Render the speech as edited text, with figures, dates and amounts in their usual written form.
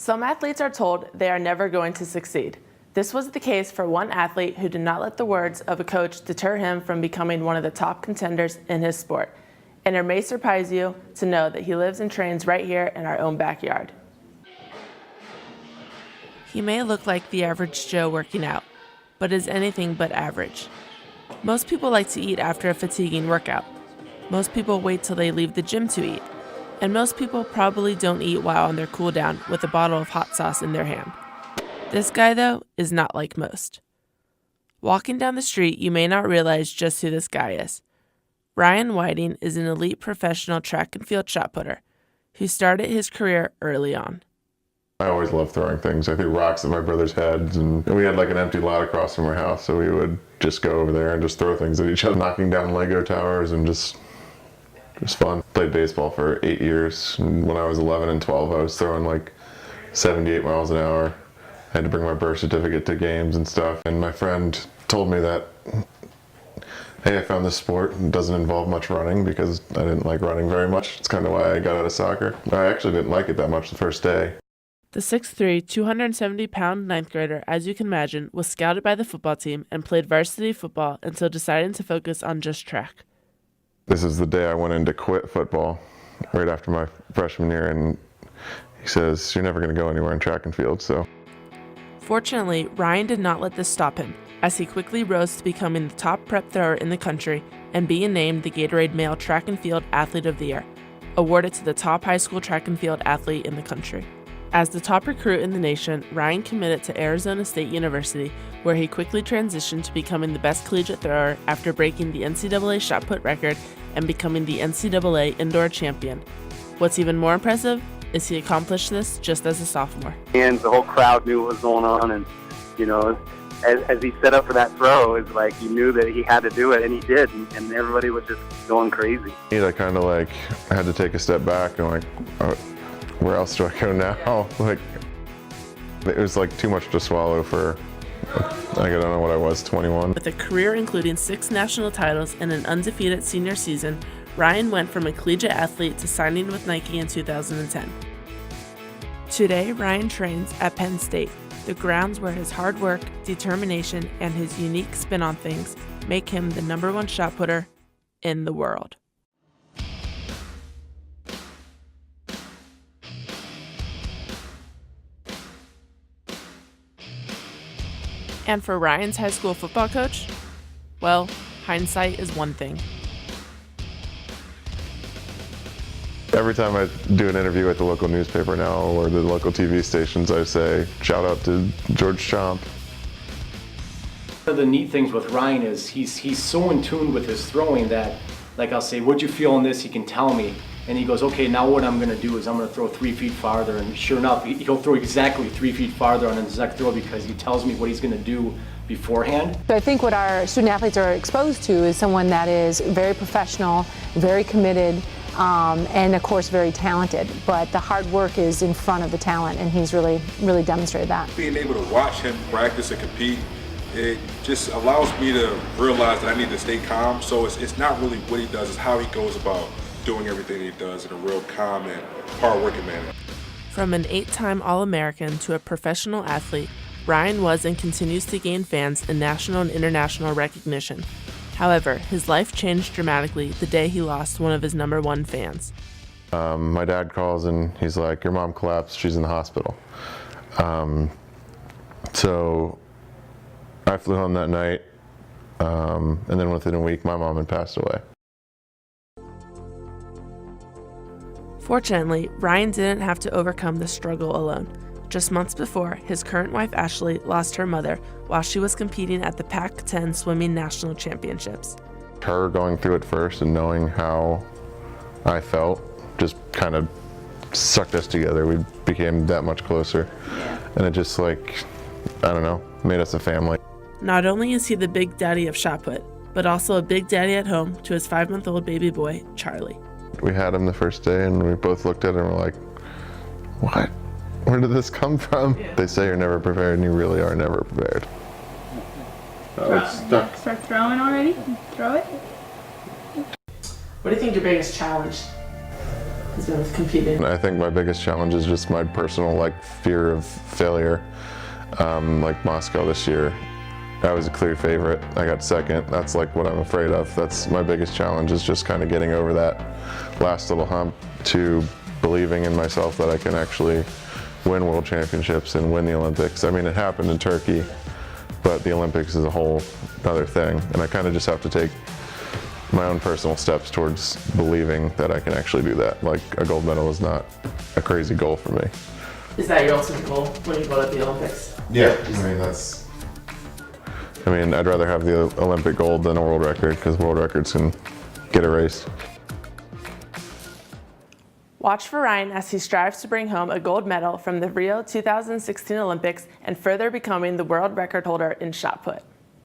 Some athletes are told they are never going to succeed. This was the case for one athlete who did not let the words of a coach deter him from becoming one of the top contenders in his sport. And it may surprise you to know that he lives and trains right here in our own backyard. He may look like the average Joe working out, but is anything but average. Most people like to eat after a fatiguing workout. Most people wait till they leave the gym to eat. And most people probably don't eat while on their cool down with a bottle of hot sauce in their hand. This guy, though, is not like most. Walking down the street, you may not realize just who this guy is. Ryan Whiting is an elite professional track and field shot putter who started his career early on. I always loved throwing things. I threw rocks at my brother's heads, and we had like an empty lot across from our house, so we would just go over there and just throw things at each other, knocking down Lego towers, and just fun. Played baseball for 8 years, and when I was 11 and 12, I was throwing like 78 miles an hour. I had to bring my birth certificate to games and stuff, and my friend told me that, hey, I found this sport. It doesn't involve much running because I didn't like running very much. It's kind of why I got out of soccer. I actually didn't like it that much the first day. The 6'3", 270-pound ninth grader, as you can imagine, was scouted by the football team and played varsity football until deciding to focus on just track. This is the day I went in to quit football, right after my freshman year, and he says, you're never going to go anywhere in track and field, so. Fortunately, Ryan did not let this stop him, as he quickly rose to becoming the top prep thrower in the country and being named the Gatorade Male Track and Field Athlete of the Year, awarded to the top high school track and field athlete in the country. As the top recruit in the nation, Ryan committed to Arizona State University, where he quickly transitioned to becoming the best collegiate thrower after breaking the NCAA shot put record and becoming the NCAA indoor champion. What's even more impressive is he accomplished this just as a sophomore. And the whole crowd knew what was going on, and as he set up for that throw, it's like he knew that he had to do it, and he did, and everybody was just going crazy. I kind of had to take a step back and where else do I go now? It was too much to swallow for, I don't know what I was, 21. With a career including 6 national titles and an undefeated senior season, Ryan went from a collegiate athlete to signing with Nike in 2010. Today, Ryan trains at Penn State, the grounds where his hard work, determination, and his unique spin on things make him the #1 shot putter in the world. And for Ryan's high school football coach, well, hindsight is one thing. Every time I do an interview at the local newspaper now or the local TV stations, I say, shout out to George Chomp. One of the neat things with Ryan is he's so in tune with his throwing that, I'll say, what'd you feel in this? He can tell me. And he goes, okay, now what I'm going to do is I'm going to throw 3 feet farther. And sure enough, he'll throw exactly 3 feet farther on his next throw because he tells me what he's going to do beforehand. So I think what our student athletes are exposed to is someone that is very professional, very committed, and of course very talented. But the hard work is in front of the talent, and he's really demonstrated that. Being able to watch him practice and compete, it just allows me to realize that I need to stay calm. So it's not really what he does, it's how he goes about doing everything he does in a real calm and hard-working manner. From an 8-time All-American to a professional athlete, Ryan was and continues to gain fans and national and international recognition. However, his life changed dramatically the day he lost one of his #1 fans. My dad calls and he's like, your mom collapsed, she's in the hospital. So I flew home that night, and then within a week my mom had passed away. Fortunately, Ryan didn't have to overcome the struggle alone. Just months before, his current wife Ashley lost her mother while she was competing at the Pac-10 Swimming National Championships. Her going through it first and knowing how I felt just kind of sucked us together. We became that much closer. And it just made us a family. Not only is he the big daddy of shot put, but also a big daddy at home to his 5-month-old baby boy, Charlie. We had him the first day and we both looked at him and were like, what? Where did this come from? Yeah. They say you're never prepared, and you really are never prepared. Start throwing already? Throw it? What do you think your biggest challenge has been with competing? I think my biggest challenge is just my personal fear of failure. Like Moscow this year, I was a clear favorite. I got second. That's what I'm afraid of. That's my biggest challenge, is just kind of getting over that last little hump to believing in myself that I can actually win world championships and win the Olympics. I mean, it happened in Turkey, but the Olympics is a whole other thing. And I kind of just have to take my own personal steps towards believing that I can actually do that. A gold medal is not a crazy goal for me. Is that your ultimate goal when you go to the Olympics? Yeah, I mean, I'd rather have the Olympic gold than a world record, because world records can get erased. Watch for Ryan as he strives to bring home a gold medal from the Rio 2016 Olympics and further becoming the world record holder in shot put.